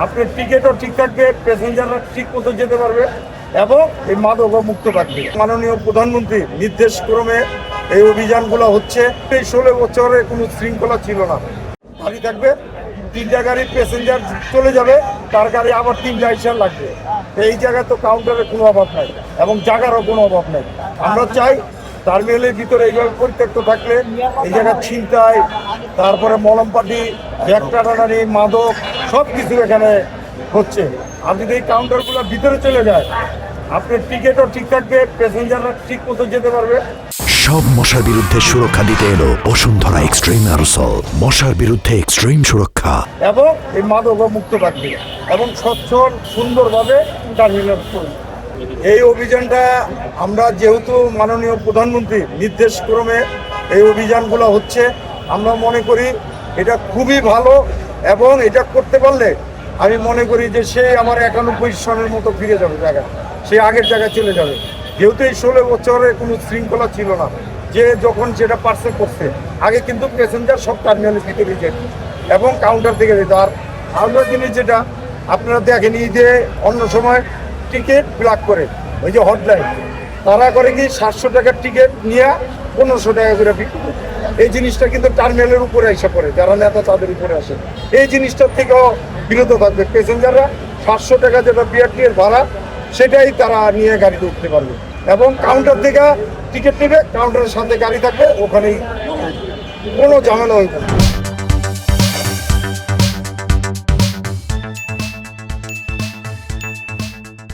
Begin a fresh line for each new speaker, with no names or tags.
আপনার টিকিটও ঠিক থাকবে, প্যাসেঞ্জাররা ঠিক মতো যেতে পারবে এবং এই মাদক মুক্ত থাকবে। মাননীয় প্রধানমন্ত্রী নির্দেশ ক্রমে এই অভিযানগুলো হচ্ছে। এই 16 বছরে কোনো শৃঙ্খলা ছিল না। গাড়ি থাকবে, 3টা গাড়ির প্যাসেঞ্জার চলে যাবে, তার গাড়ি আবার 3টা এসে লাগবে। এই জায়গায় তো কাউন্টারের কোনো অভাব নাই এবং জায়গারও কোনো অভাব নাই। আমরা চাই টার্মিনালের ভিতরে এইভাবে পরিত্যক্ত থাকলে এই জায়গায় ছিনতাই, তারপরে মলমপাটি, ব্যাগ টানাটানি, মাদক সব কিছু এখানে হচ্ছে। আর যদি এই কাউন্টারগুলো ভিতরে চলে যায়, আপনার টিকিটও ঠিক থাকবে, প্যাসেঞ্জাররা ঠিক মতো যেতে পারবে।
সব মশার বিরুদ্ধে সুরক্ষা দিতে এলো বসুন্ধরা এক্সট্রিম অ্যারোসল। মশার বিরুদ্ধে এক্সট্রিম সুরক্ষা
এবং এই মাদক মুক্ত থাকবে এবং স্বচ্ছল সুন্দরভাবে টার্মিনাল করবে। এই অভিযানটা আমরা যেহেতু মাননীয় প্রধানমন্ত্রী নির্দেশ ক্রমে এই অভিযানগুলো হচ্ছে, আমরা মনে করি এটা খুবই ভালো এবং এটা করতে পারলে আমি মনে করি যে সে আমার 91 সনের মতো ফিরে যাবে জায়গায়, সে আগের জায়গায় চলে যাবে। যেহেতু এই 16 বছরে কোনো শৃঙ্খলা ছিল না, যে যখন সেটা পার্সেল করছে আগে কিন্তু প্যাসেঞ্জার সব টার্মিনালের ভিতরে যেত এবং কাউন্টার থেকে যেত। আর আরেকটা জিনিস যেটা আপনারা দেখেনি যে অন্য সময় টিকিট ব্লক করে ওই যে হটলাইন, তারা করে কি 700 টাকার টিকিট নিয়ে 1500 টাকা করে বিক্রি করে। এই জিনিসটা কিন্তু টার্মিনালের উপরে এসে পড়ে, যারা নেতা তাদের উপরে আসে। এই জিনিসটার থেকেও বিরত থাকবে প্যাসেঞ্জাররা। 700 টাকা যেটা বিআরটিএর ভাড়া সেটাই তারা নিয়ে গাড়িতে উঠতে পারবে এবং কাউন্টার থেকে টিকিট নেবে, কাউন্টারের সাথে গাড়ি থাকবে, ওখানেই কোনো ঝামেলা হইবে না।